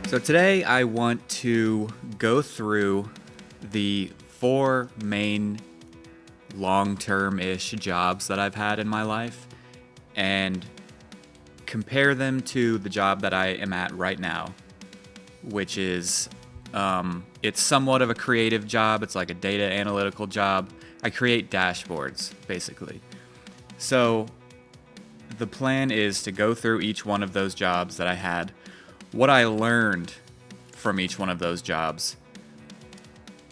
So today I want to go through the 4 main long-term-ish jobs that I've had in my life and compare them to the job that I am at right now, which is, it's somewhat of a creative job. It's like a data analytical job. I create dashboards, basically. So the plan is to go through each one of those jobs that I had, what I learned from each one of those jobs,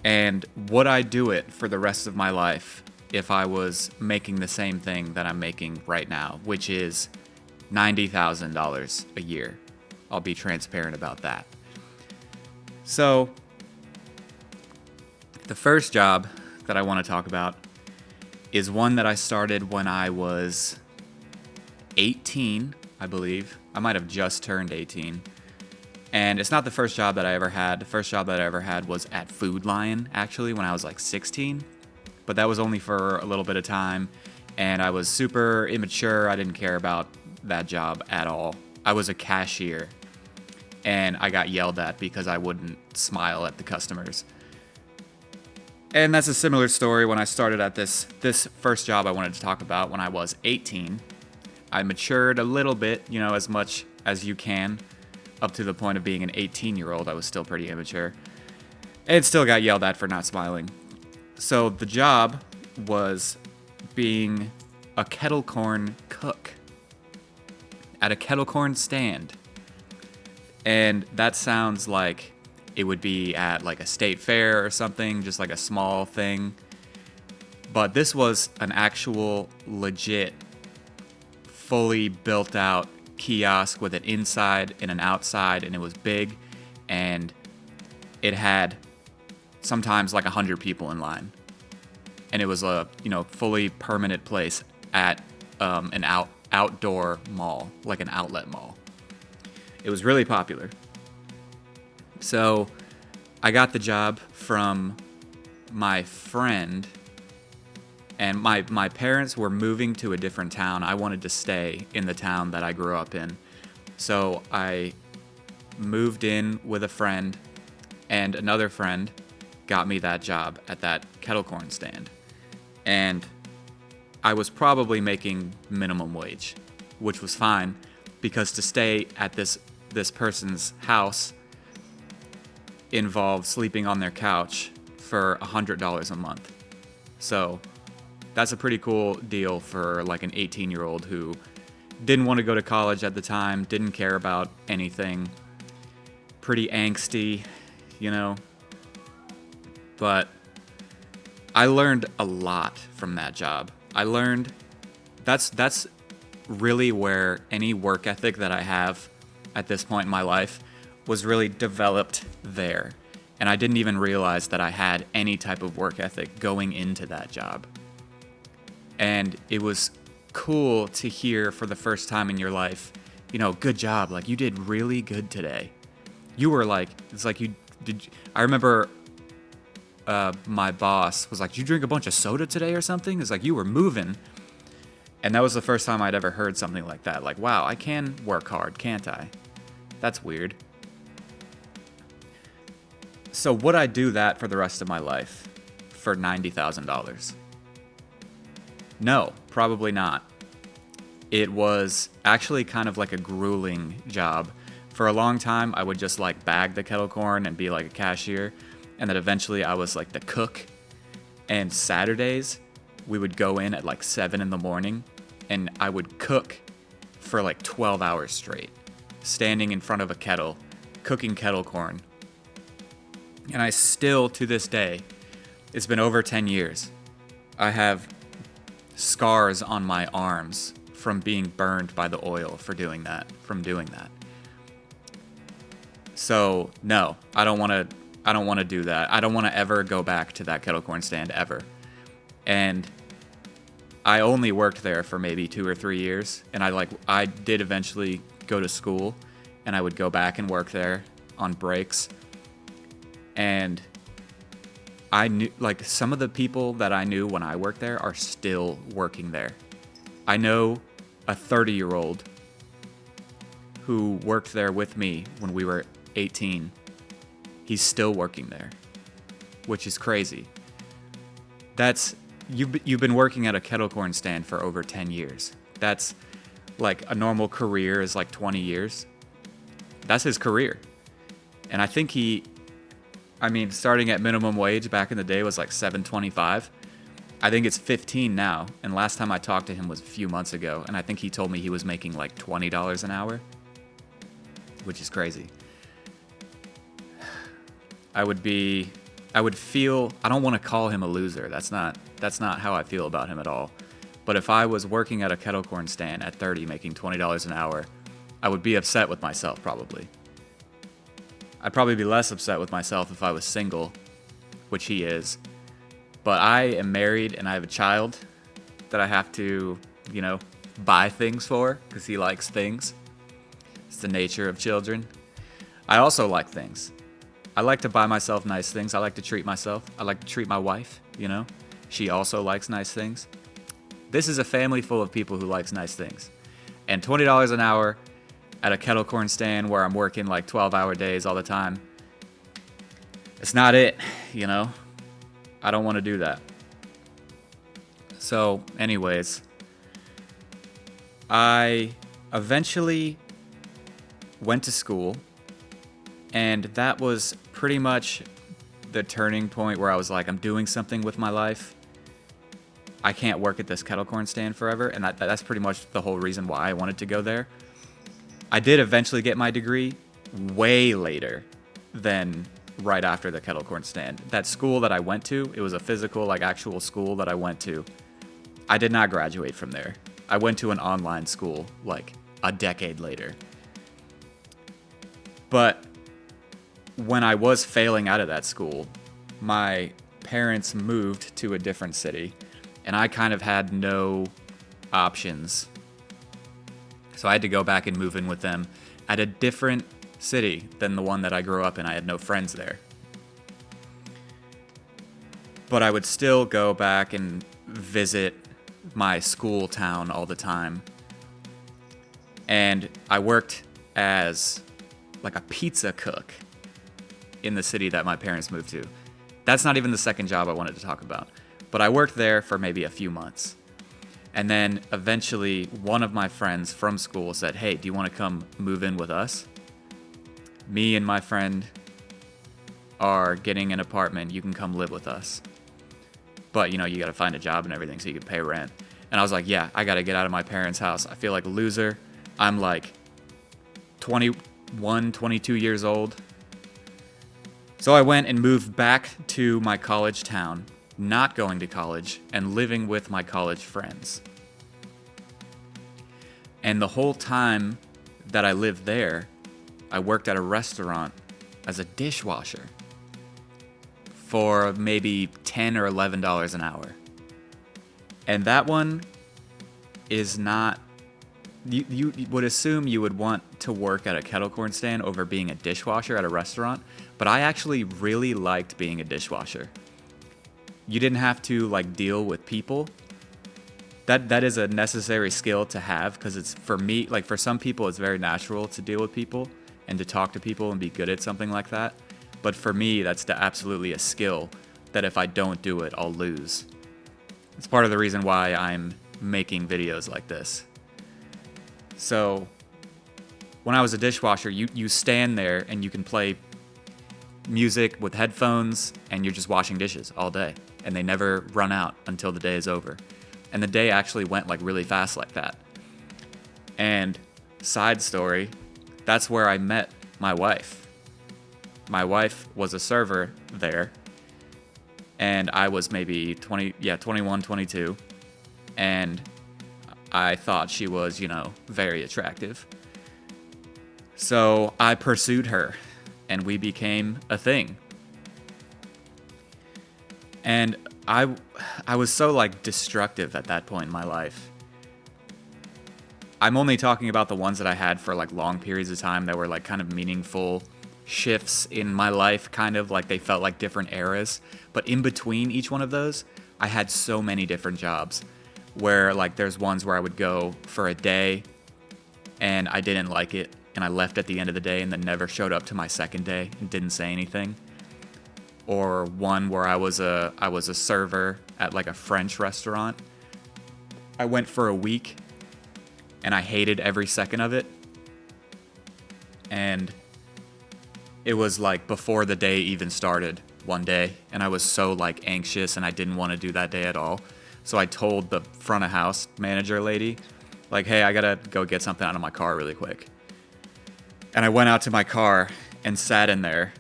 and would I do it for the rest of my life if I was making the same thing that I'm making right now, which is $90,000 a year. I'll be transparent about that. So, the first job that I want to talk about is one that I started when I was 18, I believe. I might have just turned 18. And it's not the first job that I ever had. The first job that I ever had was at Food Lion, actually, when I was like 16. But that was only for a little bit of time. And I was super immature. I didn't care about that job at all. I was a cashier. And I got yelled at because I wouldn't smile at the customers. And that's a similar story when I started at this first job I wanted to talk about when I was 18. I matured a little bit, as much as you can. Up to the point of being an 18-year-old, I was still pretty immature. And still got yelled at for not smiling. So the job was being a kettle corn cook at a kettle corn stand. And that sounds like it would be at like a state fair or something, just like a small thing. But this was an actual, legit, fully built out kiosk with an inside and an outside, and it was big, and it had sometimes like 100 people in line, and it was a fully permanent place at an outdoor mall, like an outlet mall. It was really popular. So I got the job from my friend, and my parents were moving to a different town. I wanted to stay in the town that I grew up in. So I moved in with a friend, and another friend got me that job at that kettle corn stand. And I was probably making minimum wage, which was fine, because to stay at this person's house involved sleeping on their couch for $100 a month. So that's a pretty cool deal for like an 18-year-old who didn't want to go to college at the time, didn't care about anything, pretty angsty, But I learned a lot from that job. I learned that's really where any work ethic that I have at this point in my life was really developed there. And I didn't even realize that I had any type of work ethic going into that job. And it was cool to hear for the first time in your life, good job, like you did really good today. You were like, it's like you did. I remember my boss was like, did you drink a bunch of soda today or something? It's like you were moving. And that was the first time I'd ever heard something like that. Like, wow, I can work hard, can't I? That's weird. So would I do that for the rest of my life for $90,000? No, probably not. It was actually kind of like a grueling job. For a long time, I would just like bag the kettle corn and be like a cashier. And then eventually I was like the cook. And Saturdays, we would go in at like 7 in the morning and I would cook for like 12 hours straight, standing in front of a kettle, cooking kettle corn. And I still, to this day, it's been over 10 years, I have scars on my arms from being burned by the oil from doing that. So no, I don't want to do that. I don't want to ever go back to that kettle corn stand ever. And I only worked there for maybe 2 or 3 years, and I did eventually go to school, and I would go back and work there on breaks. And I knew, like, some of the people that I knew when I worked there are still working there. I know a 30-year-old who worked there with me when we were 18. He's still working there, which is crazy. That's you've been working at a kettle corn stand for over 10 years. That's like a normal career is like 20 years. That's his career. And I think starting at minimum wage back in the day was like $7.25. I think it's 15 now. And last time I talked to him was a few months ago. And I think he told me he was making like $20 an hour, which is crazy. I would feel, I don't want to call him a loser. That's not how I feel about him at all. But if I was working at a kettle corn stand at 30 making $20 an hour, I would be upset with myself probably. I'd probably be less upset with myself if I was single, which he is. But I am married and I have a child that I have to, buy things for because he likes things. It's the nature of children. I also like things. I like to buy myself nice things. I like to treat myself. I like to treat my wife, She also likes nice things. This is a family full of people who likes nice things. And $20 an hour at a kettle corn stand where I'm working like 12-hour days all the time, it's not it, I don't want to do that. So, anyways, I eventually went to school, and that was pretty much the turning point where I was like, I'm doing something with my life. I can't work at this kettle corn stand forever, and that's pretty much the whole reason why I wanted to go there. I did eventually get my degree way later than right after the kettle corn stand. That school that I went to, it was a physical, actual school that I went to. I did not graduate from there. I went to an online school, a decade later. But when I was failing out of that school, my parents moved to a different city, and I kind of had no options. So I had to go back and move in with them at a different city than the one that I grew up in. I had no friends there. But I would still go back and visit my school town all the time. And I worked as a pizza cook in the city that my parents moved to. That's not even the second job I wanted to talk about. But I worked there for maybe a few months. And then eventually one of my friends from school said, hey, do you want to come move in with us? Me and my friend are getting an apartment. You can come live with us. But, you got to find a job and everything so you can pay rent. And I was like, yeah, I got to get out of my parents' house. I feel like a loser. I'm 21, 22 years old. So I went and moved back to my college town, not going to college, and living with my college friends. And the whole time that I lived there, I worked at a restaurant as a dishwasher for maybe $10 or $11 an hour. And that one is not... You would assume you would want to work at a kettle corn stand over being a dishwasher at a restaurant, but I actually really liked being a dishwasher. You didn't have to deal with people. That is a necessary skill to have, because it's, for me, for some people it's very natural to deal with people and to talk to people and be good at something like that. But for me, that's absolutely a skill that if I don't do it, I'll lose. It's part of the reason why I'm making videos like this. So when I was a dishwasher, you stand there and you can play music with headphones and you're just washing dishes all day. And they never run out until the day is over. And the day actually went really fast like that. And side story, that's where I met my wife. My wife was a server there. And I was maybe 21, 22. And I thought she was, very attractive. So I pursued her and we became a thing. And I was so destructive at that point in my life. I'm only talking about the ones that I had for long periods of time that were kind of meaningful shifts in my life, kind of like they felt like different eras. But in between each one of those, I had so many different jobs where like there's ones where I would go for a day and I didn't like it and I left at the end of the day and then never showed up to my second day and didn't say anything. Or one where I was a server at like a French restaurant. I went for a week and I hated every second of it. And it was like before the day even started one day, and I was so like anxious and I didn't want to do that day at all. So I told the front of house manager lady, like, hey, I gotta go get something out of my car really quick. And I went out to my car and sat in there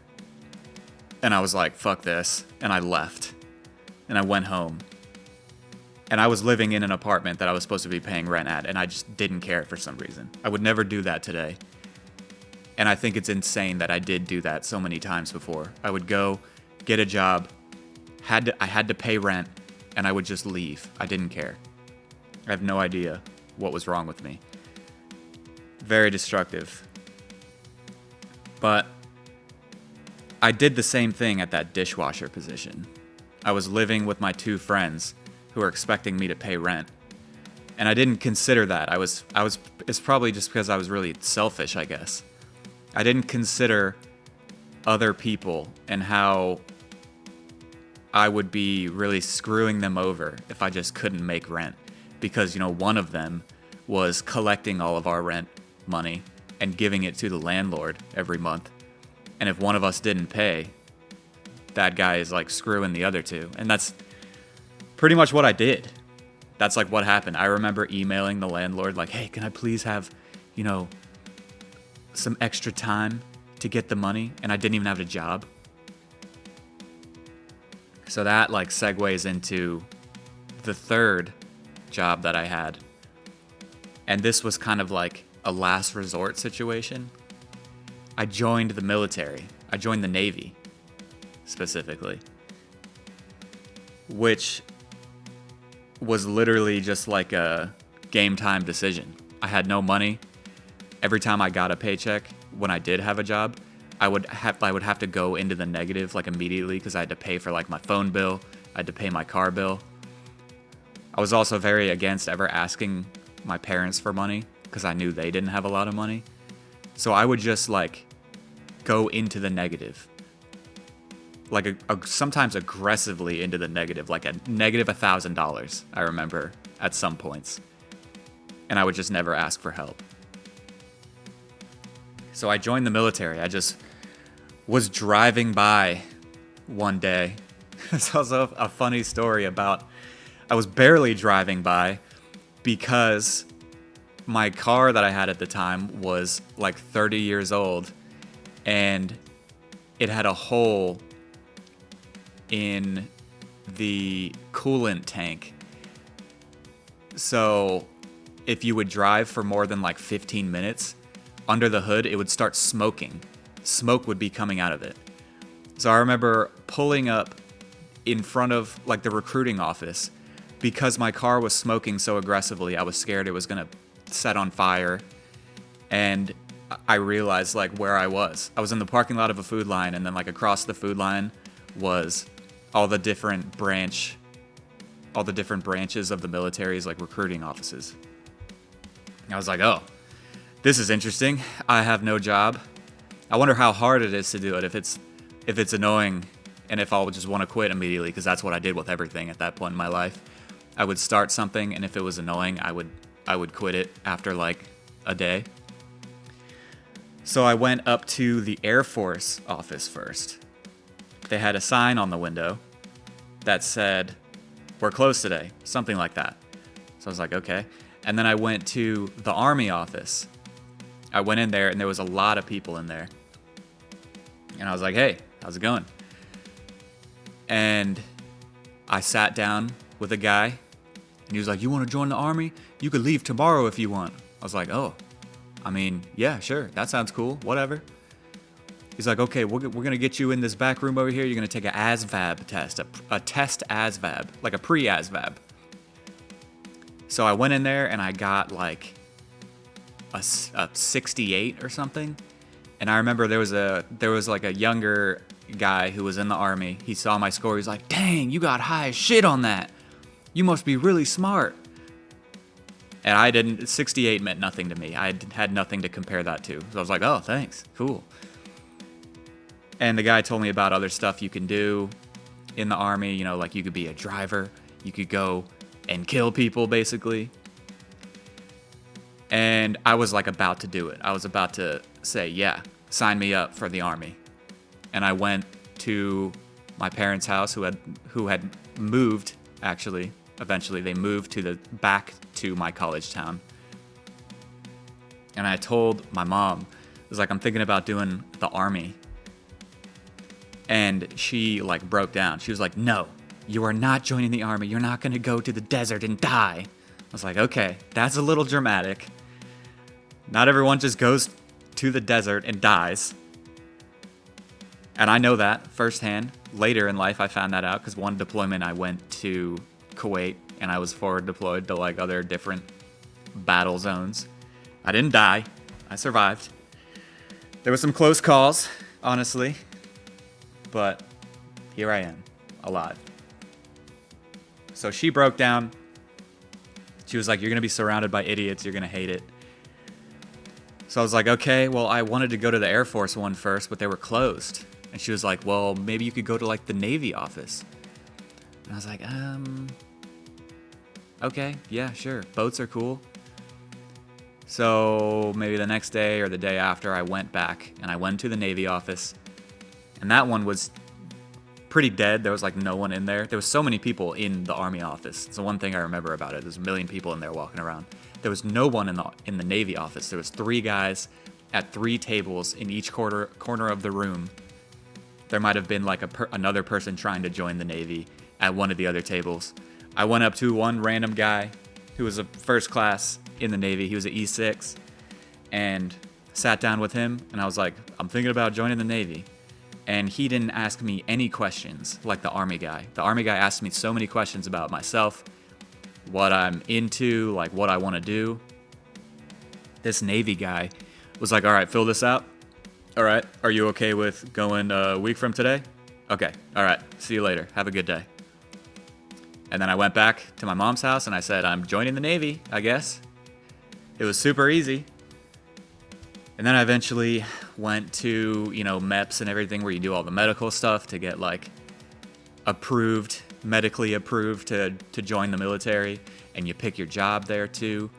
and I was like, fuck this. And I left and I went home. And I was living in an apartment that I was supposed to be paying rent at, and I just didn't care for some reason. I would never do that today. And I think it's insane that I did do that so many times before. I would go get a job, I had to pay rent, and I would just leave. I didn't care. I have no idea what was wrong with me. Very destructive. But I did the same thing at that dishwasher position. I was living with my two friends who were expecting me to pay rent. And I didn't consider that. It's probably just because I was really selfish, I guess. I didn't consider other people and how I would be really screwing them over if I just couldn't make rent. Because, one of them was collecting all of our rent money and giving it to the landlord every month. And if one of us didn't pay, that guy is like screwing the other two. And that's pretty much what I did. That's like what happened. I remember emailing the landlord like, hey, can I please have, some extra time to get the money? And I didn't even have a job. So that like segues into the third job that I had. And this was kind of like a last resort situation. I joined the military. I joined the Navy, specifically. Which was literally just like a game time decision. I had no money. Every time I got a paycheck, when I did have a job, I would have to go into the negative like immediately because I had to pay for like my phone bill. I had to pay my car bill. I was also very against ever asking my parents for money because I knew they didn't have a lot of money. So I would just like go into the negative. Like sometimes aggressively into the negative, like a negative $1,000, I remember at some points. And I would just never ask for help. So I joined the military. I just was driving by one day. There's also a funny story about, I was barely driving by because my car that I had at the time was like 30 years old and it had a hole in the coolant tank. So if you would drive for more than like 15 minutes, under the hood, it would start smoking. Smoke would be coming out of it. So I remember pulling up in front of like the recruiting office because my car was smoking so aggressively. I was scared it was going to set on fire. And I realized like where I was. I was in the parking lot of a Food Line, and then like across the Food Line was all the different branches of the military's like recruiting offices. And I was like, oh, this is interesting. I have no job. I wonder how hard it is to do it, if it's annoying, and if I'll just want to quit immediately, because that's what I did with everything at that point in my life. I would start something, and if it was annoying, I would quit it after like a day. So I went up to the Air Force office first. They had a sign on the window that said, "We're closed today," something like that. So I was like, okay. And then I went to the Army office. I went in there, and there was a lot of people in there. And I was like, hey, how's it going? And I sat down with a guy, and he was like, you want to join the Army? You could leave tomorrow if you want. I was like, oh, I mean, yeah, sure. That sounds cool. Whatever. He's like, okay, we're going to get you in this back room over here. You're going to take an ASVAB test, a test ASVAB, like a pre-ASVAB. So I went in there, and I got like a 68 or something. And I remember there was like a younger guy who was in the Army. He saw my score. He's like, dang, you got high as shit on that. You must be really smart. And I didn't, 68 meant nothing to me. I had nothing to compare that to. So I was like, oh, thanks, cool. And the guy told me about other stuff you can do in the Army. You know, like you could be a driver. You could go and kill people, basically. And I was like about to do it. I was about to say, yeah, sign me up for the Army. And I went to my parents' house who had moved, actually. Eventually, they moved back to my college town. And I told my mom, I was like, I'm thinking about doing the Army. And she like broke down. She was like, no, you are not joining the Army. You're not going to go to the desert and die. I was like, okay, that's a little dramatic. Not everyone just goes to the desert and dies. And I know that firsthand. Later in life, I found that out because one deployment I went to Kuwait and I was forward deployed to like other different battle zones. I didn't die. I survived. There were some close calls, honestly. But here I am, alive. So she broke down. She was like, you're going to be surrounded by idiots. You're going to hate it. So I was like, okay, well, I wanted to go to the Air Force one first, but they were closed. And she was like, well, maybe you could go to like the Navy office. And I was like, okay, yeah, sure. Boats are cool. So maybe the next day or the day after, I went back and I went to the Navy office. And that one was pretty dead. There was like no one in there. There was so many people in the Army office. It's the one thing I remember about it. There's a million people in there walking around. There was no one in the Navy office. There was 3 guys at 3 tables in each corner of the room. There might have been like another person trying to join the Navy at one of the other tables. I went up to one random guy who was a first class in the Navy. He was an E6, and sat down with him, and I was like, I'm thinking about joining the Navy. And he didn't ask me any questions like the Army guy. The Army guy asked me so many questions about myself, what I'm into, like what I want to do. This Navy guy was like, all right, fill this out. All right, are you okay with going a week from today? Okay, all right, see you later. Have a good day. And then I went back to my mom's house and I said, I'm joining the Navy, I guess. It was super easy. And then I eventually went to, MEPS and everything where you do all the medical stuff to get like medically approved to join the military, and you pick your job there too.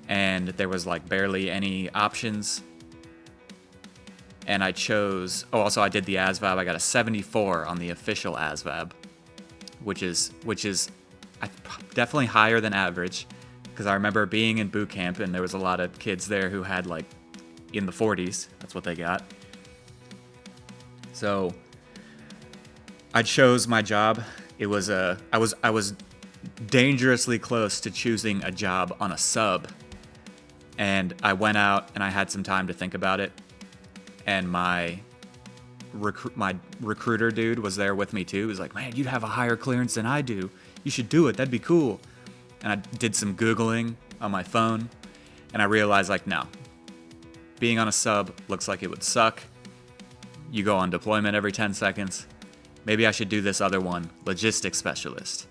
And there was like barely any options. And I chose, also I did the ASVAB. I got a 74 on the official ASVAB, which is definitely higher than average, because I remember being in boot camp and there was a lot of kids there who had like in the 40s. That's what they got. So I chose my job. It was I was dangerously close to choosing a job on a sub, and I went out and I had some time to think about it. And my recruiter dude was there with me too. He was like, man, you have a higher clearance than I do. You should do it. That'd be cool. And I did some Googling on my phone, and I realized like, no, being on a sub looks like it would suck. You go on deployment every 10 seconds. Maybe I should do this other one, logistics specialist.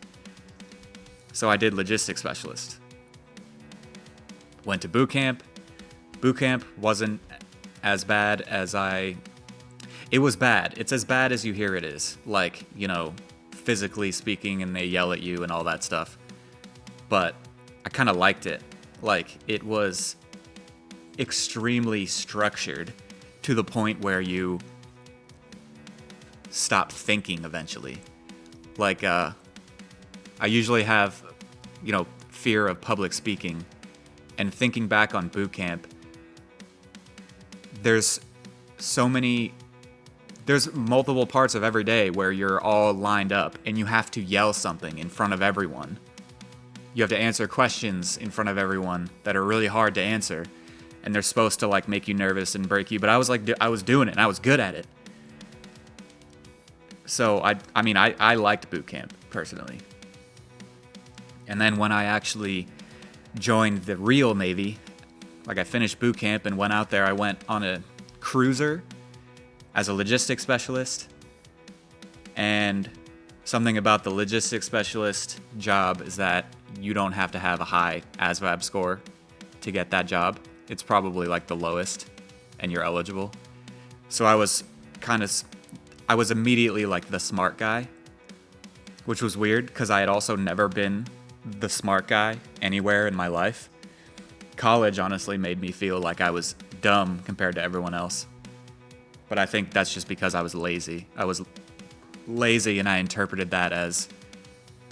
So I did logistics specialist. Went to boot camp. Boot camp wasn't as bad as it was bad. It's as bad as you hear it is. Like, physically speaking, and they yell at you and all that stuff. But I kind of liked it. Like, it was extremely structured to the point where you stop thinking eventually. Like, I usually have, fear of public speaking. And thinking back on boot camp, there's multiple parts of every day where you're all lined up and you have to yell something in front of everyone. You have to answer questions in front of everyone that are really hard to answer, and they're supposed to like make you nervous and break you. But I was doing it and I was good at it. So I liked boot camp personally. And then when I actually joined the real Navy, like I finished boot camp and went out there, I went on a cruiser as a logistics specialist. And something about the logistics specialist job is that you don't have to have a high ASVAB score to get that job. It's probably like the lowest, and you're eligible. So I was immediately like the smart guy, which was weird because I had also never been the smart guy anywhere in my life. College honestly made me feel like I was dumb compared to everyone else. But I think that's just because I was lazy. I was lazy and I interpreted that as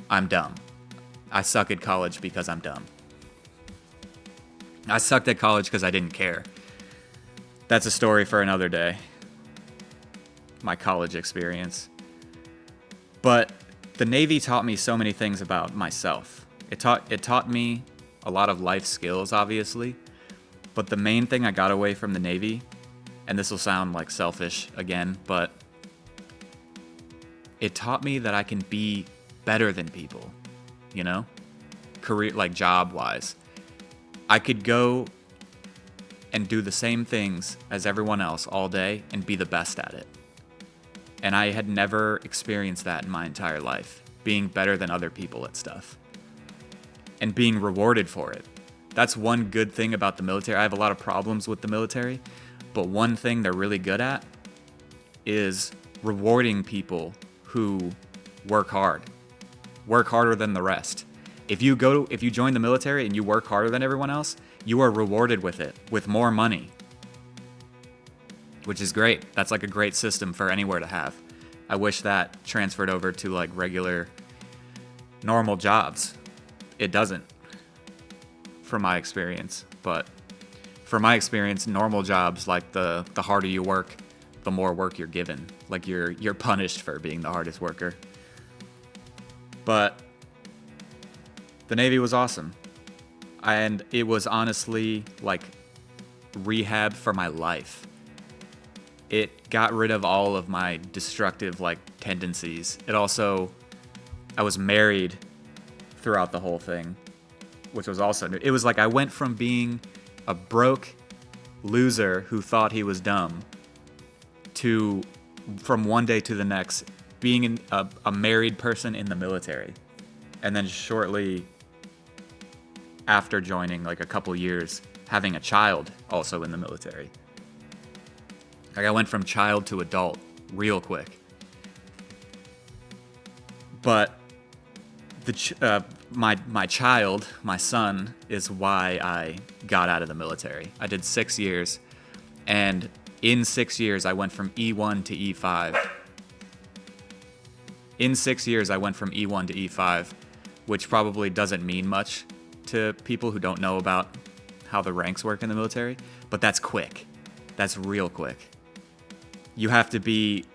I'm dumb. I suck at college because I'm dumb. I sucked at college because I didn't care. That's a story for another day. My college experience. But the Navy taught me so many things about myself. It taught me a lot of life skills, obviously. But the main thing I got away from the Navy, and this will sound like selfish again, but it taught me that I can be better than people, you know? Career, like job-wise. I could go and do the same things as everyone else all day and be the best at it. And I had never experienced that in my entire life, being better than other people at stuff. And being rewarded for it. That's one good thing about the military. I have a lot of problems with the military, but one thing they're really good at is rewarding people who work hard. Work harder than the rest. If you join the military and you work harder than everyone else, you are rewarded with it, with more money. Which is great. That's like a great system for anywhere to have. I wish that transferred over to like regular, normal jobs. It doesn't, from my experience. But from my experience, normal jobs, like the harder you work, the more work you're given. Like you're punished for being the hardest worker. But the Navy was awesome. And it was honestly like rehab for my life. It got rid of all of my destructive like tendencies. I was married throughout the whole thing, which was also new. It was like I went from being a broke loser who thought he was dumb to, from one day to the next, being a married person in the military. And then shortly after joining, like a couple years, having a child also in the military. Like I went from child to adult real quick. But my child, my son, is why I got out of the military. I did 6 years, and in 6 years I went from E1 to E5. In 6 years I went from E1 to E5, which probably doesn't mean much to people who don't know about how the ranks work in the military, but that's quick. That's real quick. You have to be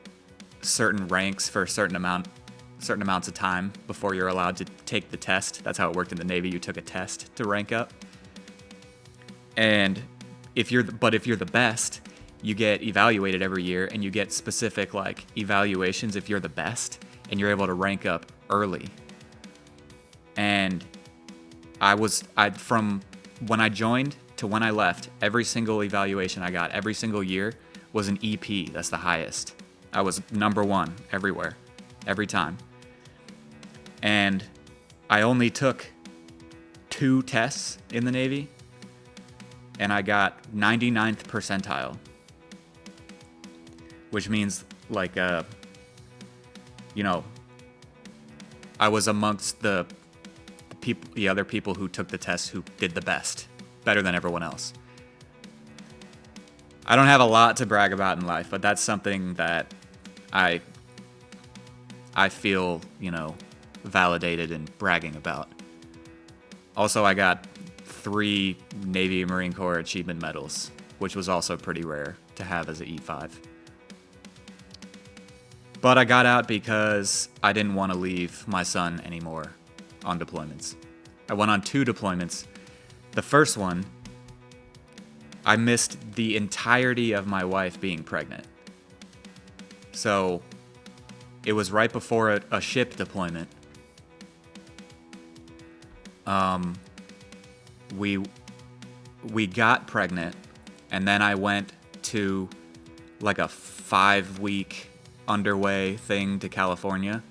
certain ranks for certain amounts of time before you're allowed to take the test. That's how it worked in the Navy. You took a test to rank up. And if you're the best, you get evaluated every year, and you get specific like evaluations if you're the best, and you're able to rank up early. And from when I joined to when I left, every single evaluation I got every single year was an EP. That's the highest. I was number one everywhere, every time. And I only took 2 tests in the Navy, and I got 99th percentile, which means like, I was amongst the other people who took the test who did the best, better than everyone else. I don't have a lot to brag about in life, but that's something that I feel, validated and bragging about. Also, I got 3 Navy and Marine Corps achievement medals, which was also pretty rare to have as an E5. But I got out because I didn't want to leave my son anymore on deployments. I went on 2 deployments. The first one, I missed the entirety of my wife being pregnant. So it was right before a ship deployment. We got pregnant, and then I went to like a 5-week underway thing to California.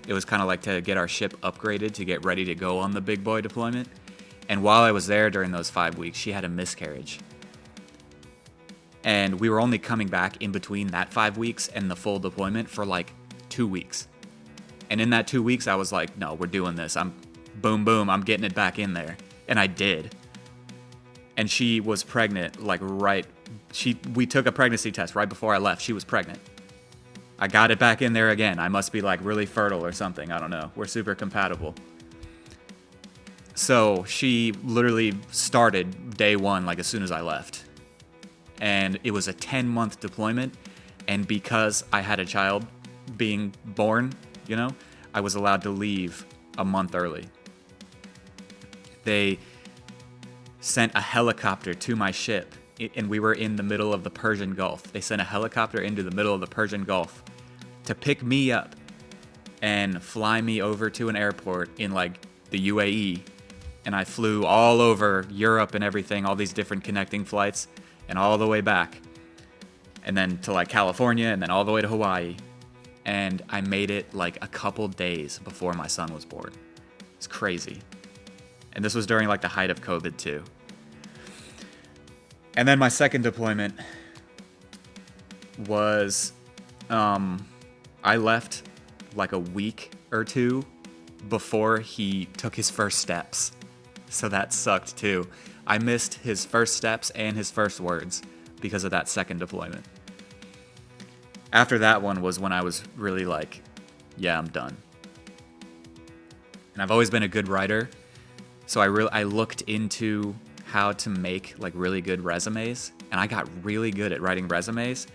It was kind of like to get our ship upgraded to get ready to go on the big boy deployment. And while I was there during those 5 weeks, she had a miscarriage. And we were only coming back in between that 5 weeks and the full deployment for like 2 weeks. And in that 2 weeks, I was like, no, we're doing this. I'm getting it back in there. And I did. And she was pregnant, like we took a pregnancy test right before I left. She was pregnant. I got it back in there again. I must be like really fertile or something. I don't know. We're super compatible. So she literally started day one, like as soon as I left. And it was a 10-month deployment. And because I had a child being born, I was allowed to leave a month early. They sent a helicopter to my ship, and we were in the middle of the Persian Gulf. They sent a helicopter into the middle of the Persian Gulf to pick me up and fly me over to an airport in like the UAE. And I flew all over Europe and everything, all these different connecting flights, and all the way back. And then to like California, and then all the way to Hawaii. And I made it like a couple days before my son was born. It's crazy. And this was during like the height of COVID too. And then my second deployment was, I left like a week or two before he took his first steps. So that sucked too. I missed his first steps and his first words because of that second deployment. After that one was when I was really like, yeah, I'm done. And I've always been a good writer. So I looked into how to make like really good resumes, and I got really good at writing resumes.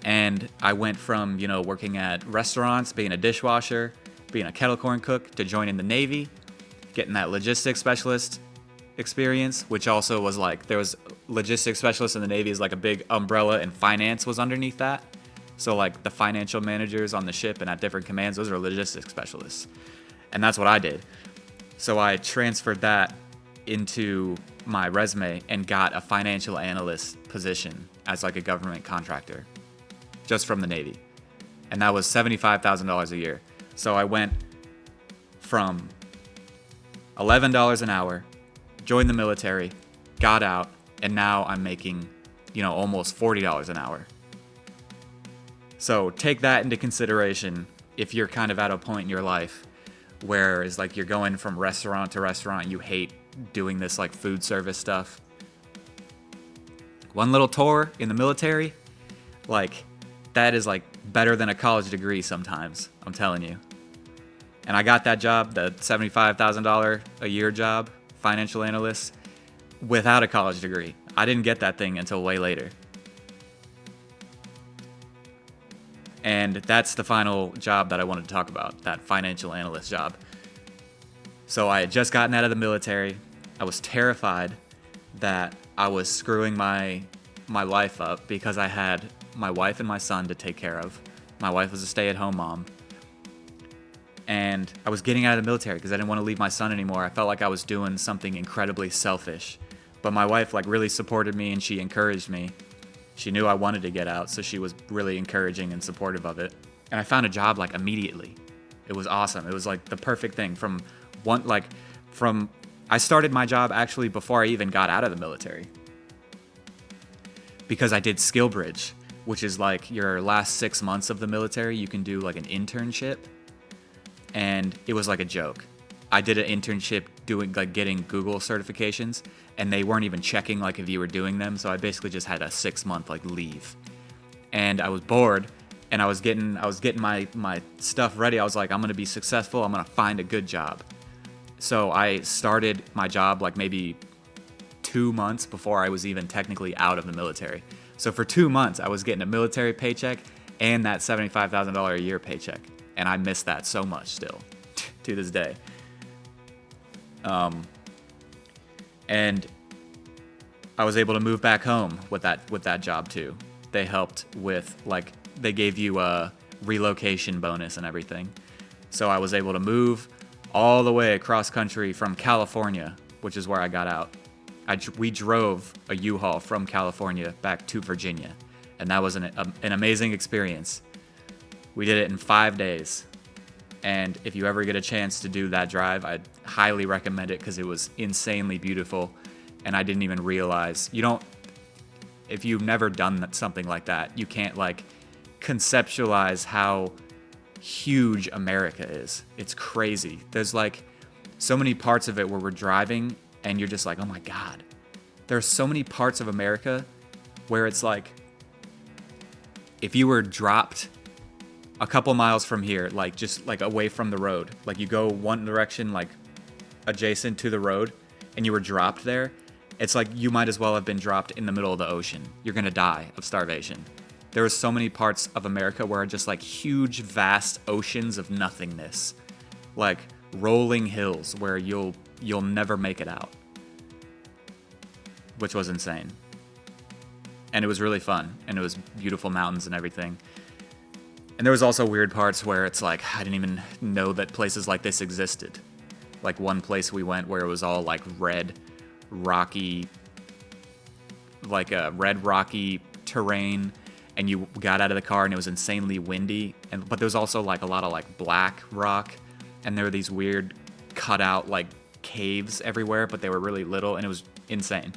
And I went from, working at restaurants, being a dishwasher, being a kettle corn cook, to joining the Navy, getting that logistics specialist experience, which also was like, there was logistics specialist in the Navy is like a big umbrella, and finance was underneath that. So like the financial managers on the ship and at different commands, those are logistics specialists. And that's what I did. So I transferred that into my resume and got a financial analyst position as like a government contractor just from the Navy. And that was $75,000 a year. So I went from $11 an hour, joined the military, got out, and now I'm making, almost $40 an hour. So take that into consideration if you're kind of at a point in your life where it's like you're going from restaurant to restaurant, you hate doing this like food service stuff. One little tour in the military, like that is like better than a college degree sometimes, I'm telling you. And I got that job, the $75,000 a year job, financial analyst, without a college degree. I didn't get that thing until way later. And that's the final job that I wanted to talk about, that financial analyst job. So I had just gotten out of the military. I was terrified that I was screwing my life up because I had my wife and my son to take care of. My wife was a stay-at-home mom. And I was getting out of the military because I didn't want to leave my son anymore. I felt like I was doing something incredibly selfish. But my wife like really supported me, and she encouraged me. She knew I wanted to get out, so she was really encouraging and supportive of it. And I found a job like immediately. It was awesome. It was like the perfect thing. I started my job actually before I even got out of the military. Because I did Skill Bridge, which is like your last 6 months of the military, you can do like an internship. And it was like a joke. I did an internship getting Google certifications, and they weren't even checking like if you were doing them. So I basically just had a 6-month like leave. And I was bored, and I was getting my stuff ready. I was like, I'm gonna be successful. I'm gonna find a good job. So I started my job like maybe 2 months before I was even technically out of the military. So for 2 months, I was getting a military paycheck and that $75,000 a year paycheck. And I miss that so much still to this day. And I was able to move back home with that job too. They helped with they gave you a relocation bonus and everything. So I was able to move all the way across country from California, which is where I got out. We drove a U-Haul from California back to Virginia. And that was an amazing experience. We did it in 5 days. And if you ever get a chance to do that drive, I'd highly recommend it because it was insanely beautiful. And I didn't even realize, if you've never done something like that, you can't like conceptualize how huge America is. It's crazy. There's like so many parts of it where we're driving and you're just like, oh my God. There's so many parts of America where it's like, if you were dropped a couple miles from here, like just like away from the road, like you go one direction, like adjacent to the road, and you were dropped there, it's like you might as well have been dropped in the middle of the ocean. You're gonna die of starvation. There are so many parts of America where are just like huge, vast oceans of nothingness, like rolling hills where you'll never make it out, which was insane. And it was really fun, and it was beautiful mountains and everything. And there was also weird parts where it's like, I didn't even know that places like this existed. Like one place we went where it was all like red, rocky terrain, and you got out of the car and it was insanely windy. But there was also like a lot of like black rock, and there were these weird cut out like caves everywhere, but they were really little, and it was insane.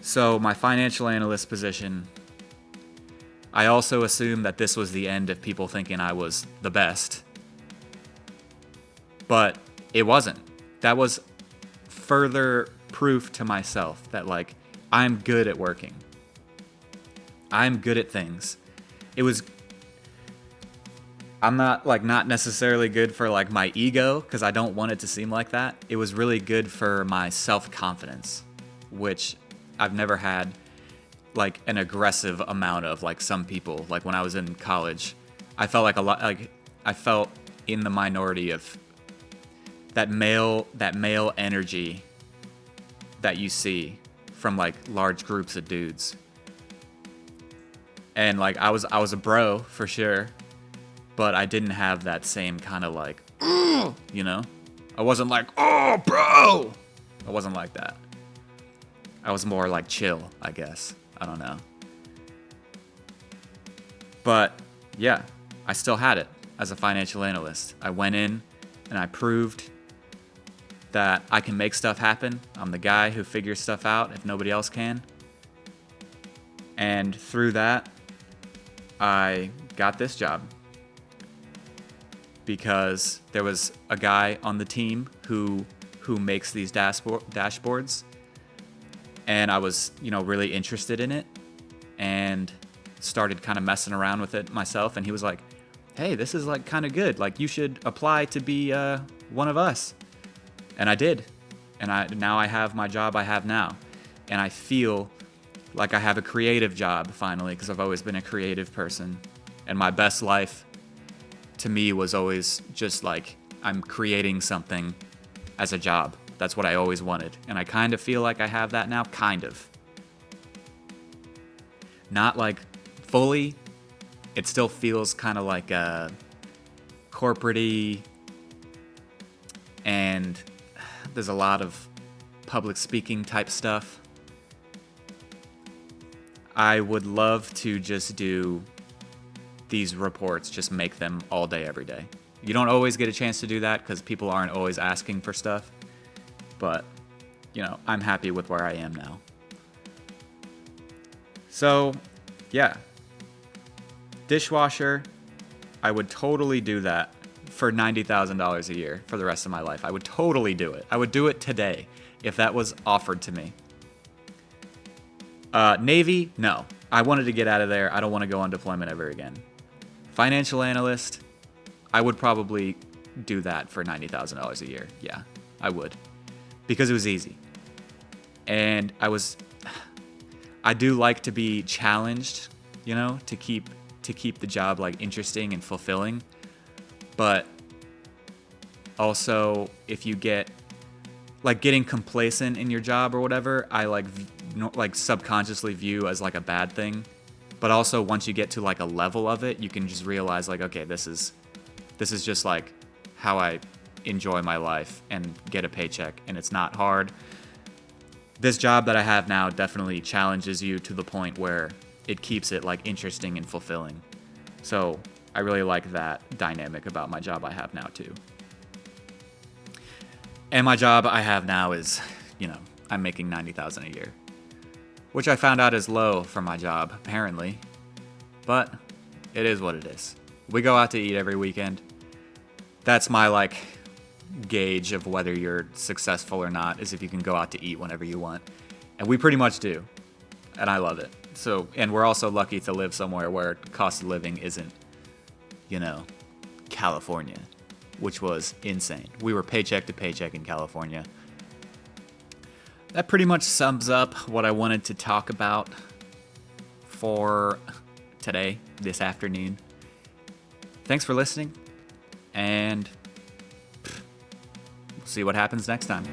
So my financial analyst position, I also assumed that this was the end of people thinking I was the best. But it wasn't. That was further proof to myself that like I'm good at working. I'm good at things. I'm not necessarily good for like my ego, because I don't want it to seem like that. It was really good for my self-confidence, which I've never had like an aggressive amount of, like some people. Like when I was in college, I felt I felt in the minority of that male energy that you see from like large groups of dudes. And like I was a bro for sure, but I didn't have that same kind of like, I wasn't like, oh bro. I wasn't like that. I was more like chill, I guess. I don't know. But yeah, I still had it as a financial analyst. I went in and I proved that I can make stuff happen. I'm the guy who figures stuff out if nobody else can. And through that, I got this job because there was a guy on the team who makes these dashboards. And I was, really interested in it and started kind of messing around with it myself. And he was like, hey, this is like kind of good. Like you should apply to be one of us. And I did. And now I have my job I have now. And I feel like I have a creative job finally, because I've always been a creative person. And my best life to me was always just like I'm creating something as a job. That's what I always wanted. And I kind of feel like I have that now, kind of. Not like fully. It still feels kind of like corporate-y, and there's a lot of public speaking type stuff. I would love to just do these reports, just make them all day, every day. You don't always get a chance to do that because people aren't always asking for stuff. But, I'm happy with where I am now. So, yeah. Dishwasher, I would totally do that for $90,000 a year for the rest of my life. I would totally do it. I would do it today if that was offered to me. Navy, no. I wanted to get out of there. I don't want to go on deployment ever again. Financial analyst, I would probably do that for $90,000 a year. Yeah, I would. Because it was easy. And I do like to be challenged, to keep the job like interesting and fulfilling. But also, if you get like getting complacent in your job or whatever, I like subconsciously view as like a bad thing. But also once you get to like a level of it, you can just realize like, okay, this is just like how I enjoy my life and get a paycheck, and it's not hard. this job that I have now definitely challenges you to the point where it keeps it like interesting and fulfilling. So I really like that dynamic about my job I have now too. And my job I have now is, I'm making $90,000 a year, which I found out is low for my job apparently, but it is what it is. We go out to eat every weekend. That's my gauge of whether you're successful or not, is if you can go out to eat whenever you want. And we pretty much do. And I love it. And we're also lucky to live somewhere where cost of living isn't, California, which was insane. We were paycheck to paycheck in California. That pretty much sums up what I wanted to talk about for today, this afternoon. Thanks for listening, and we'll see what happens next time.